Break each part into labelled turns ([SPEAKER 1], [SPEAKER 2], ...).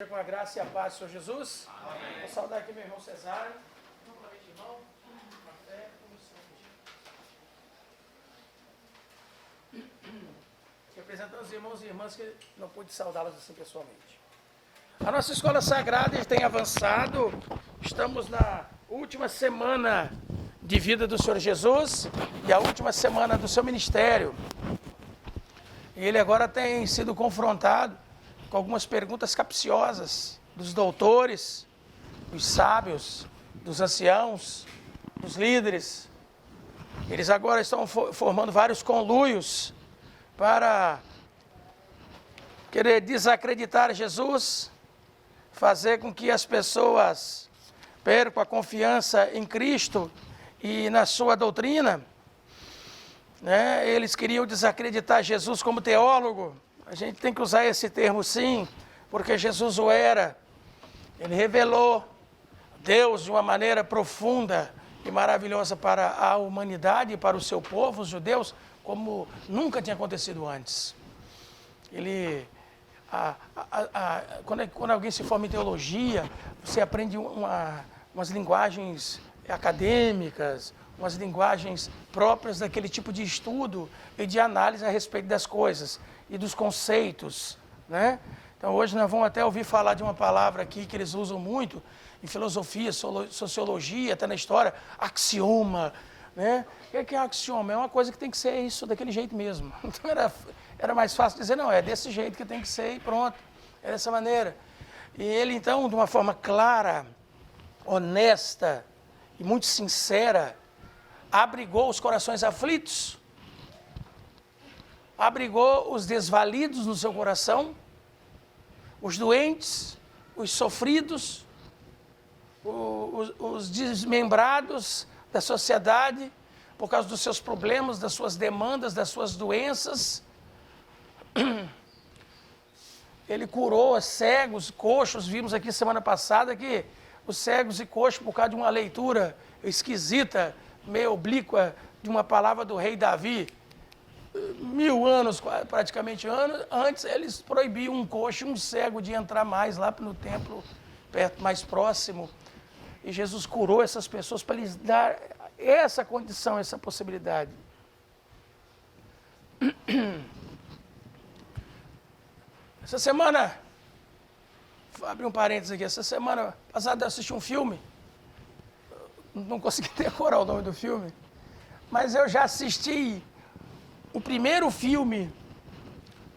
[SPEAKER 1] Com a graça e a paz do Senhor Jesus.
[SPEAKER 2] Amém.
[SPEAKER 1] Vou saudar aqui meu irmão Cesário. Novamente, irmão. Café, representando os irmãos e irmãs que não pude saudá-los assim pessoalmente. A nossa escola sagrada tem avançado. Estamos na última semana de vida do Senhor Jesus e a última semana do seu ministério. E ele agora tem sido confrontado com algumas perguntas capciosas dos doutores, dos sábios, dos anciãos, dos líderes. Eles agora estão formando vários conluios para querer desacreditar Jesus, fazer com que as pessoas percam a confiança em Cristo e na sua doutrina. Eles queriam desacreditar Jesus como teólogo. A gente tem que usar esse termo sim, porque Jesus o era. Ele revelou Deus de uma maneira profunda e maravilhosa para a humanidade e para o seu povo, os judeus, como nunca tinha acontecido antes. Quando alguém se forma em teologia, você aprende umas linguagens acadêmicas, umas linguagens próprias daquele tipo de estudo e de análise a respeito das coisas e dos conceitos, né? Então hoje nós vamos até ouvir falar de uma palavra aqui que eles usam muito em filosofia, sociologia, até na história, axioma, né? O que é axioma? É uma coisa que tem que ser isso, daquele jeito mesmo. Então era mais fácil dizer, não, é desse jeito que tem que ser e pronto, é dessa maneira. E ele então, de uma forma clara, honesta e muito sincera, abrigou os corações aflitos, abrigou os desvalidos no seu coração, os doentes, os sofridos, os desmembrados da sociedade, por causa dos seus problemas, das suas demandas, das suas doenças. Ele curou os cegos, coxos. Vimos aqui semana passada que os cegos e coxos, por causa de uma leitura esquisita, meio oblíqua, de uma palavra do rei Davi, 1000 anos, praticamente antes, eles proibiam um coxo e um cego de entrar mais lá no templo, mais próximo. E Jesus curou essas pessoas para lhes dar essa condição, essa possibilidade. Essa semana, vou abrir um parênteses aqui, essa semana passada eu assisti um filme, não consegui decorar o nome do filme, mas eu já assisti o primeiro filme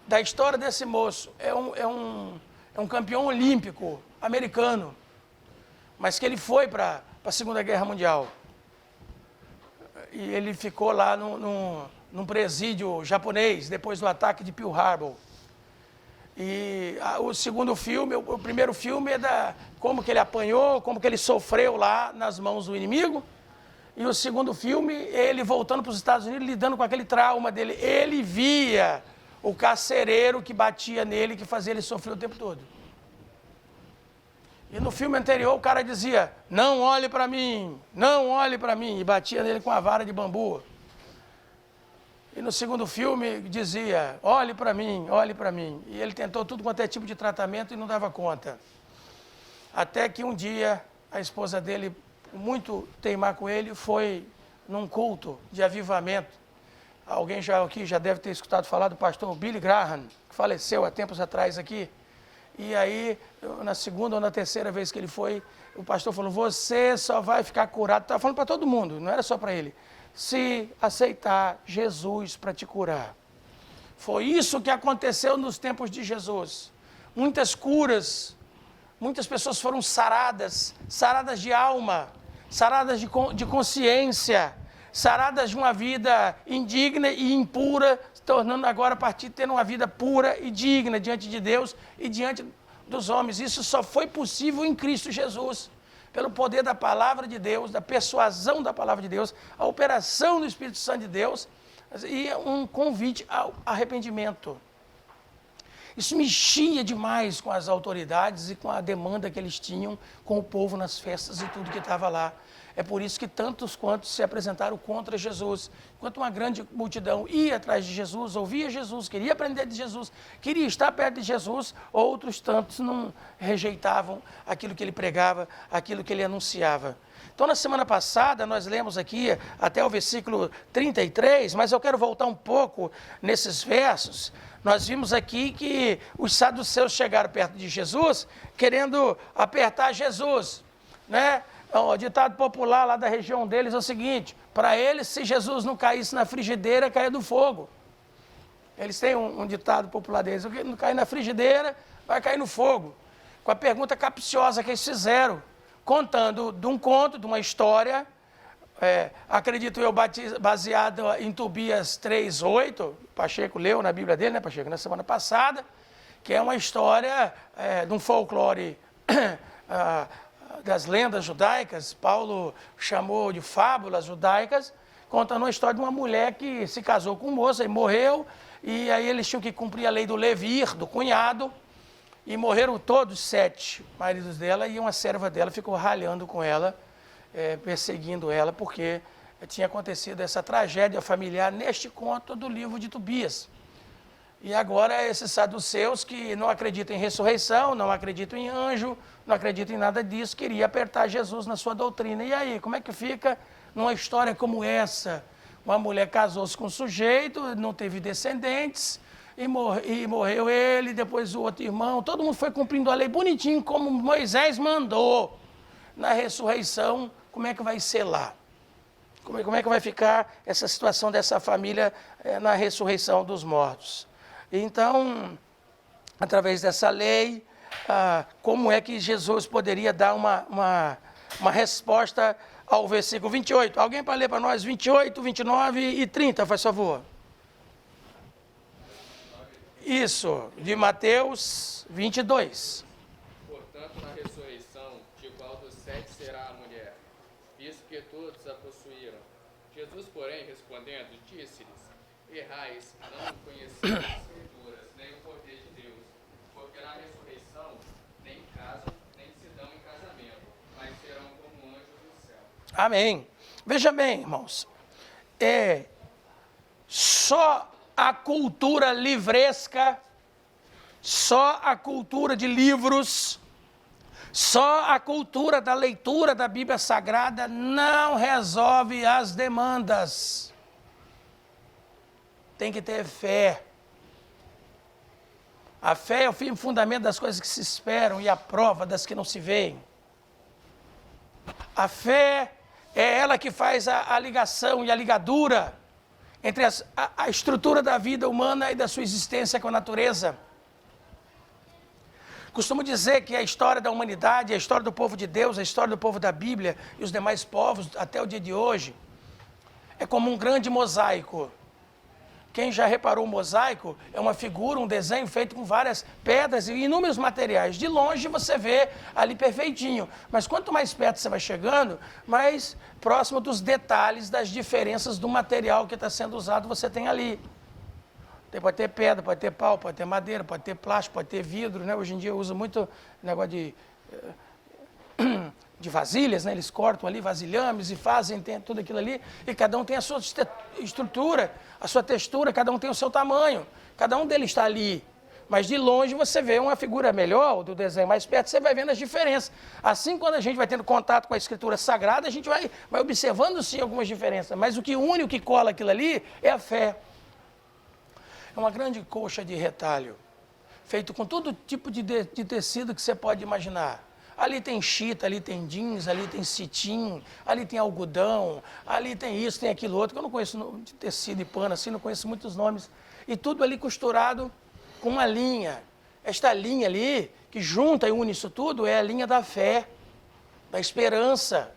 [SPEAKER 1] da história desse moço. É um campeão olímpico americano, mas que ele foi para a Segunda Guerra Mundial. E ele ficou lá num presídio japonês, depois do ataque de Pearl Harbor. E o segundo filme, o primeiro filme é como que ele apanhou, como que ele sofreu lá nas mãos do inimigo. E o segundo filme, ele voltando para os Estados Unidos, lidando com aquele trauma dele. Ele via o carcereiro que batia nele, que fazia ele sofrer o tempo todo. E no filme anterior, o cara dizia, não olhe para mim, não olhe para mim, e batia nele com a vara de bambu. E no segundo filme, dizia, olhe para mim, olhe para mim. E ele tentou tudo quanto é tipo de tratamento e não dava conta. Até que um dia, a esposa dele, muito teimar com ele, foi num culto de avivamento. Alguém já deve ter escutado falar do pastor Billy Graham, que faleceu há tempos atrás aqui. E aí, na segunda ou na terceira vez que ele foi, o pastor falou, você só vai ficar curado. Estava falando para todo mundo, não era só para ele. Se aceitar Jesus para te curar. Foi isso que aconteceu nos tempos de Jesus. Muitas curas, muitas pessoas foram saradas de alma, saradas de consciência, saradas de uma vida indigna e impura, se tornando agora a partir de ter uma vida pura e digna diante de Deus e diante dos homens. Isso só foi possível em Cristo Jesus, pelo poder da palavra de Deus, da persuasão da palavra de Deus, a operação do Espírito Santo de Deus e um convite ao arrependimento. Isso mexia demais com as autoridades e com a demanda que eles tinham com o povo nas festas e tudo que estava lá. É por isso que tantos quantos se apresentaram contra Jesus. Enquanto uma grande multidão ia atrás de Jesus, ouvia Jesus, queria aprender de Jesus, queria estar perto de Jesus, outros tantos não rejeitavam aquilo que ele pregava, aquilo que ele anunciava. Então, na semana passada, nós lemos aqui até o versículo 33, mas eu quero voltar um pouco nesses versos. Nós vimos aqui que os saduceus chegaram perto de Jesus, querendo apertar Jesus, né? O ditado popular lá da região deles é o seguinte: para eles, se Jesus não caísse na frigideira, caia do fogo. Eles têm um ditado popular deles: não cair na frigideira, vai cair no fogo. Com a pergunta capciosa que eles fizeram, contando de um conto, de uma história, acredito eu, baseado em Tobias 3:8, Pacheco leu na Bíblia dele, né, Pacheco, na semana passada, que é uma história de um folclore das lendas judaicas. Paulo chamou de fábulas judaicas, contando uma história de uma mulher que se casou com um moço e morreu, e aí eles tinham que cumprir a lei do levir, do cunhado, e morreram todos 7 maridos dela, e uma serva dela ficou ralhando com ela, perseguindo ela, porque tinha acontecido essa tragédia familiar neste conto do livro de Tobias. E agora esses saduceus que não acreditam em ressurreição, não acreditam em anjo, não acreditam em nada disso, queriam apertar Jesus na sua doutrina. E aí, como é que fica numa história como essa? Uma mulher casou-se com um sujeito, não teve descendentes, e morreu ele, depois o outro irmão, todo mundo foi cumprindo a lei bonitinho, como Moisés mandou. Na ressurreição, como é que vai ser lá? Como é que vai ficar essa situação dessa família na ressurreição dos mortos? Então, através dessa lei, como é que Jesus poderia dar uma resposta ao versículo 28? Alguém para ler para nós 28, 29 e 30, faz favor. Isso, de Mateus 22.
[SPEAKER 2] Portanto, na ressurreição, de qual dos 7 será a mulher, visto que todos a possuíram? Jesus, porém, respondendo, disse-lhes: errais, não conheceis as Escrituras, nem o poder de Deus, porque na ressurreição nem casam, nem se dão em casamento, mas serão como anjos do céu.
[SPEAKER 1] Amém. Veja bem, irmãos, só a cultura livresca, só a cultura de livros, só a cultura da leitura da Bíblia Sagrada não resolve as demandas. Tem que ter fé. A fé é o firme fundamento das coisas que se esperam e a prova das que não se veem. A fé é ela que faz a ligação e a ligadura entre a estrutura da vida humana e da sua existência com a natureza. Costumo dizer que a história da humanidade, a história do povo de Deus, a história do povo da Bíblia e os demais povos até o dia de hoje é como um grande mosaico. Quem já reparou o mosaico é uma figura, um desenho feito com várias pedras e inúmeros materiais. De longe você vê ali perfeitinho, mas quanto mais perto você vai chegando, mais próximo dos detalhes, das diferenças do material que está sendo usado você tem ali. Pode ter pedra, pode ter pau, pode ter madeira, pode ter plástico, pode ter vidro, né? Hoje em dia usa muito negócio de vasilhas, né? Eles cortam ali vasilhames e fazem tudo aquilo ali, e cada um tem a sua estrutura, a sua textura, cada um tem o seu tamanho, cada um deles está ali. Mas de longe você vê uma figura melhor, do desenho mais perto, você vai vendo as diferenças. Assim, quando a gente vai tendo contato com a Escritura Sagrada, a gente vai observando sim algumas diferenças, mas o que une, o que cola aquilo ali é a fé. É uma grande coxa de retalho, feito com todo tipo de tecido que você pode imaginar. Ali tem chita, ali tem jeans, ali tem cetim, ali tem algodão, ali tem isso, tem aquilo outro, que eu não conheço de tecido e pano assim, não conheço muitos nomes. E tudo ali costurado com uma linha. Esta linha ali, que junta e une isso tudo, é a linha da fé, da esperança,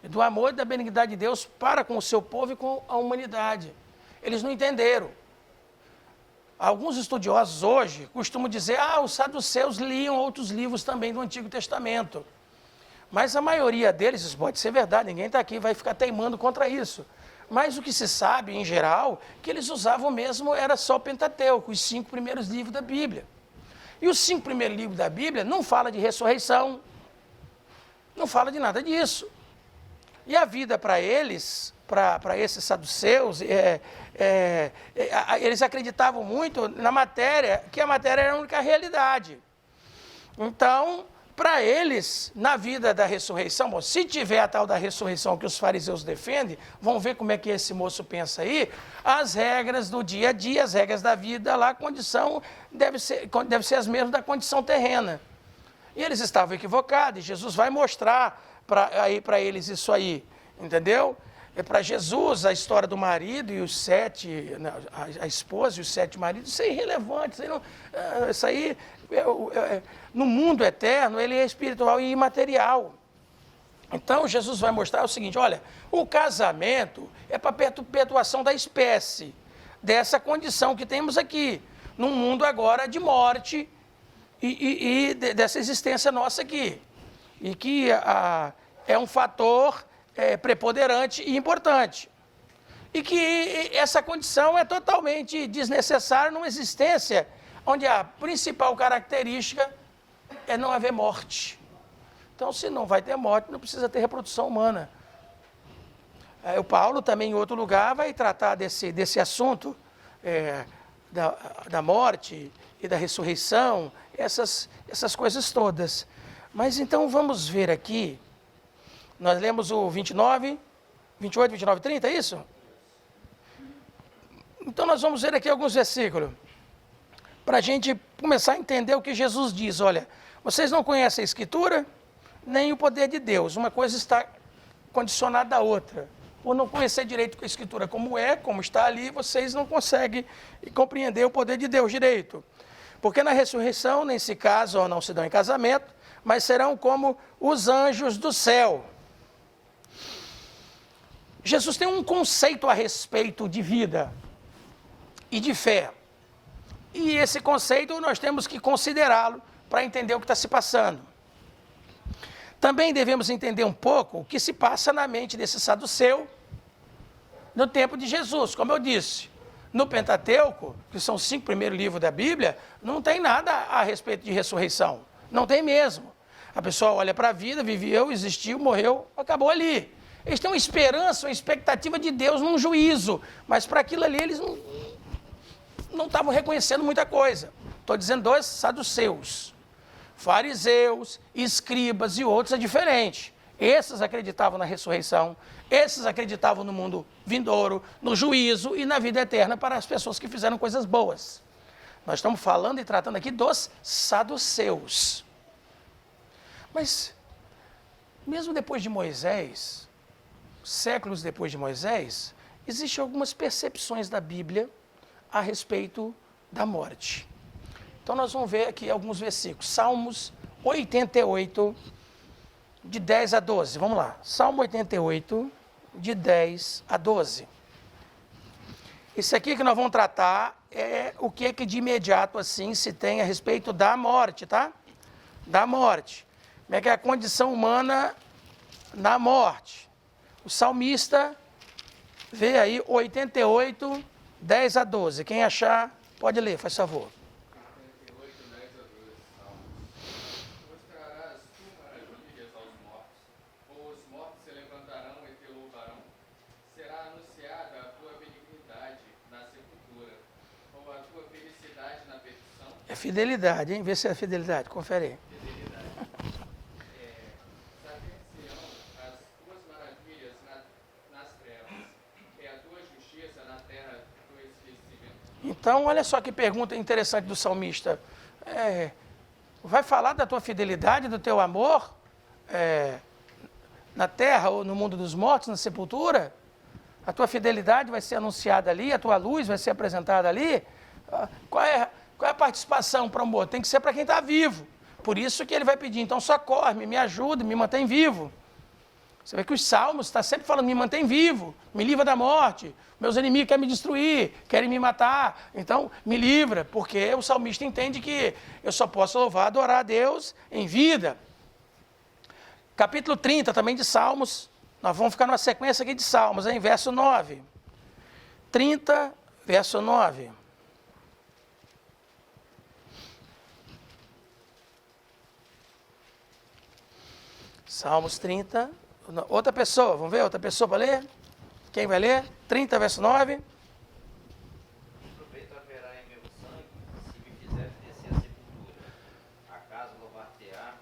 [SPEAKER 1] do amor e da benignidade de Deus para com o seu povo e com a humanidade. Eles não entenderam. Alguns estudiosos hoje costumam dizer, os saduceus liam outros livros também do Antigo Testamento. Mas a maioria deles, isso pode ser verdade, ninguém está aqui e vai ficar teimando contra isso. Mas o que se sabe, em geral, que eles usavam mesmo, era só o Pentateuco, os 5 primeiros livros da Bíblia. E os 5 primeiros livros da Bíblia não falam de ressurreição, não fala de nada disso. E a vida para eles, para esses saduceus, eles acreditavam muito na matéria, que a matéria era a única realidade. Então, para eles, na vida da ressurreição, bom, se tiver a tal da ressurreição que os fariseus defendem, vão ver como é que esse moço pensa aí, as regras do dia a dia, as regras da vida lá, a condição deve ser as mesmas da condição terrena. E eles estavam equivocados, e Jesus vai mostrar para eles isso aí, entendeu? Para Jesus, a história do marido e os 7, a esposa e os 7 maridos, isso é irrelevante, isso aí no mundo eterno, ele é espiritual e imaterial. Então, Jesus vai mostrar o seguinte, olha, o casamento é para perpetuação da espécie, dessa condição que temos aqui, num mundo agora de morte e dessa existência nossa aqui. E que é um fator preponderante e importante. E que essa condição é totalmente desnecessária numa existência onde a principal característica é não haver morte. Então, se não vai ter morte, não precisa ter reprodução humana. O Paulo também, em outro lugar, vai tratar desse assunto da morte e da ressurreição, essas coisas todas. Mas então vamos ver aqui, nós lemos o 29, 28, 29, 30, é isso? Então nós vamos ver aqui alguns versículos, para a gente começar a entender o que Jesus diz. Olha, vocês não conhecem a Escritura, nem o poder de Deus. Uma coisa está condicionada à outra. Por não conhecer direito a Escritura como está ali, vocês não conseguem compreender o poder de Deus direito. Porque na ressurreição, nem se casam ou não se dão em casamento, mas serão como os anjos do céu. Jesus tem um conceito a respeito de vida e de fé. E esse conceito nós temos que considerá-lo para entender o que está se passando. Também devemos entender um pouco o que se passa na mente desse saduceu no tempo de Jesus. Como eu disse, no Pentateuco, que são os 5 primeiros livros da Bíblia, não tem nada a respeito de ressurreição. Não tem mesmo. A pessoa olha para a vida, viveu, existiu, morreu, acabou ali. Eles têm uma esperança, uma expectativa de Deus num juízo, mas para aquilo ali eles não estavam reconhecendo muita coisa. Estou dizendo dois saduceus. Fariseus, escribas e outros é diferente. Esses acreditavam na ressurreição, esses acreditavam no mundo vindouro, no juízo e na vida eterna para as pessoas que fizeram coisas boas. Nós estamos falando e tratando aqui dos saduceus. Mas, mesmo depois de Moisés, séculos depois de Moisés, existem algumas percepções da Bíblia a respeito da morte. Então, nós vamos ver aqui alguns versículos. Salmos 88, de 10 a 12. Vamos lá. Salmo 88, de 10 a 12. Isso aqui que nós vamos tratar é o que de imediato assim se tem a respeito da morte, tá? Da morte. Como é que é a condição humana na morte? O salmista vê aí 88, 10 a 12. Quem achar, pode ler, faz favor. É fidelidade, hein? Vê se é fidelidade, confere aí.
[SPEAKER 2] Saber-se-ão as tuas maravilhas nas trevas, e a tua justiça na terra do esquecimento.
[SPEAKER 1] Então, olha só que pergunta interessante do salmista. Vai falar da tua fidelidade, do teu amor na terra ou no mundo dos mortos, na sepultura? A tua fidelidade vai ser anunciada ali, a tua luz vai ser apresentada ali? Qual é a participação para o amor? Tem que ser para quem está vivo. Por isso que ele vai pedir, então socorre-me, me ajuda, me mantém vivo. Você vê que os salmos estão sempre falando, me mantém vivo, me livra da morte. Meus inimigos querem me destruir, querem me matar. Então, me livra, porque o salmista entende que eu só posso louvar, adorar a Deus em vida. Capítulo 30 também de Salmos. Nós vamos ficar numa sequência aqui de Salmos, em verso 9. 30, verso 9. Salmos 30. Outra pessoa, vamos ver? Outra pessoa para ler? Quem vai ler? 30, verso 9.
[SPEAKER 3] Que proveito haverá em meu sangue, se me fizer descer a sepultura? Acaso louvar-te-á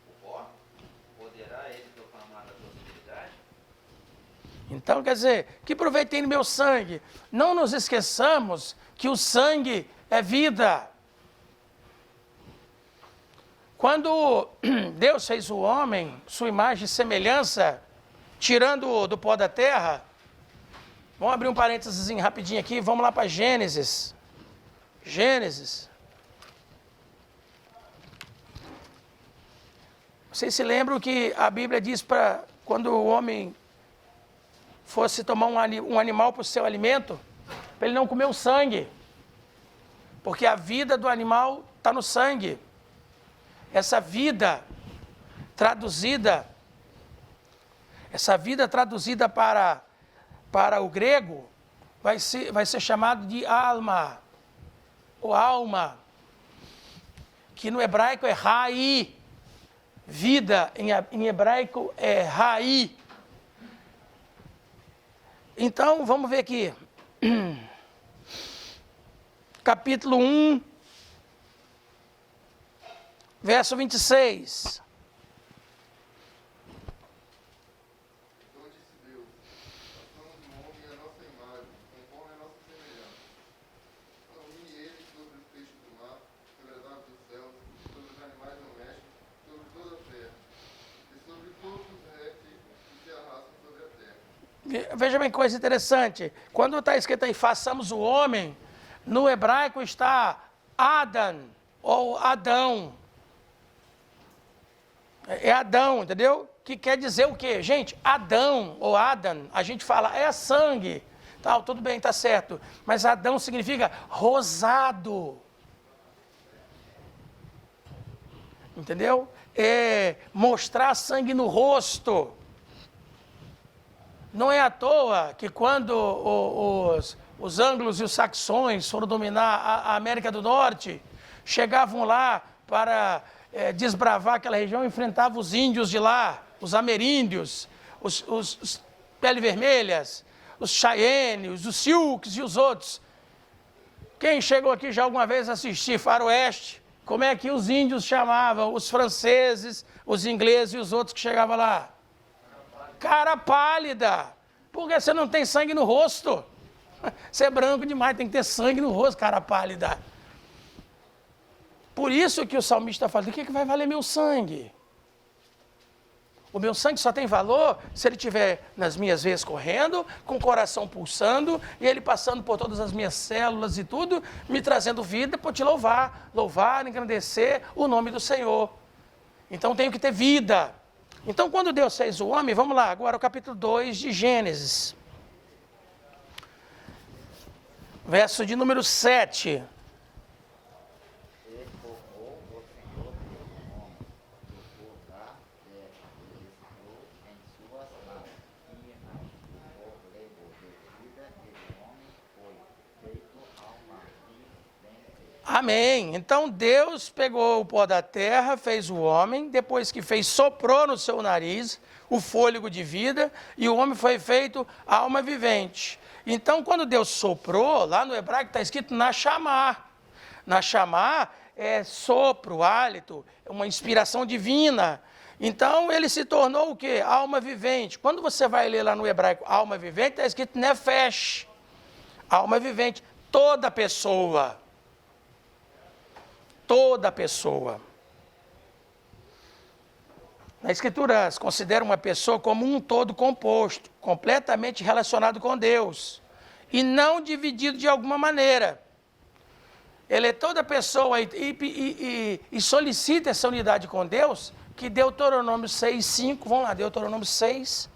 [SPEAKER 3] o pó? Poderá ele proclamar a tua fidelidade?
[SPEAKER 1] Então, quer dizer, que proveito tem no meu sangue? Não nos esqueçamos que o sangue é vida. Quando Deus fez o homem, sua imagem e semelhança, tirando do pó da terra, vamos abrir um parênteses rapidinho aqui, vamos lá para Gênesis. Gênesis. Vocês se lembram que a Bíblia diz para quando o homem fosse tomar um animal para o seu alimento, para ele não comer o sangue, porque a vida do animal está no sangue. Essa vida traduzida para o grego vai ser chamado de alma, ou alma, que no hebraico é raí. Vida em hebraico é raí. Então, vamos ver aqui. Capítulo 1, verso 26.
[SPEAKER 4] Então disse Deus: façamos o homem à nossa imagem, conforme a nossa semelhança. Domine ele sobre os peixes do mar, sobre as aves dos céus, sobre os animais domésticos, sobre toda a terra, e sobre todos os répteis que se arrastam sobre a terra.
[SPEAKER 1] Veja bem, coisa interessante. Quando está escrito aí, façamos o homem, no hebraico está Adam, ou Adão. É Adão, entendeu? Que quer dizer o quê? Gente, Adão, ou Adam, a gente fala, é sangue. Tal, tudo bem, tá certo. Mas Adão significa rosado. Entendeu? É mostrar sangue no rosto. Não é à toa que quando os anglos e os saxões foram dominar a América do Norte, chegavam lá para desbravar aquela região, enfrentavam os índios de lá, os ameríndios, os pele vermelhas, os Cheyennes, os Sioux e os outros. Quem chegou aqui já alguma vez assistir Faroeste, como é que os índios chamavam os franceses, os ingleses e os outros que chegavam lá? Cara pálida, porque você não tem sangue no rosto. Você é branco demais, tem que ter sangue no rosto, cara pálida. Por isso que o salmista fala, do que vai valer meu sangue? O meu sangue só tem valor se ele estiver nas minhas veias correndo, com o coração pulsando, e ele passando por todas as minhas células e tudo, me trazendo vida para te louvar, engrandecer o nome do Senhor. Então tenho que ter vida. Então quando Deus fez o homem, vamos lá, agora o capítulo 2 de Gênesis. Verso de número 7.
[SPEAKER 3] Ele formou o Senhor Deus homem, do pó da terra, e respirou em suas mãos, e o levou de vida, e o homem foi feito alma vivente.
[SPEAKER 1] Amém. Então Deus pegou o pó da terra, fez o homem, depois que fez, soprou no seu nariz o fôlego de vida, e o homem foi feito alma vivente. Então, quando Deus soprou, lá no hebraico está escrito Nashamá. Nashamá é sopro, hálito, uma inspiração divina. Então, ele se tornou o quê? Alma vivente. Quando você vai ler lá no hebraico alma vivente, está escrito Nefesh. Alma vivente. Toda pessoa. Toda pessoa. Na Escritura, se considera uma pessoa como um todo composto, completamente relacionado com Deus, e não dividido de alguma maneira. Ele é toda pessoa e solicita essa unidade com Deus, que Deuteronômio 6:5, vamos lá, Deuteronômio 6,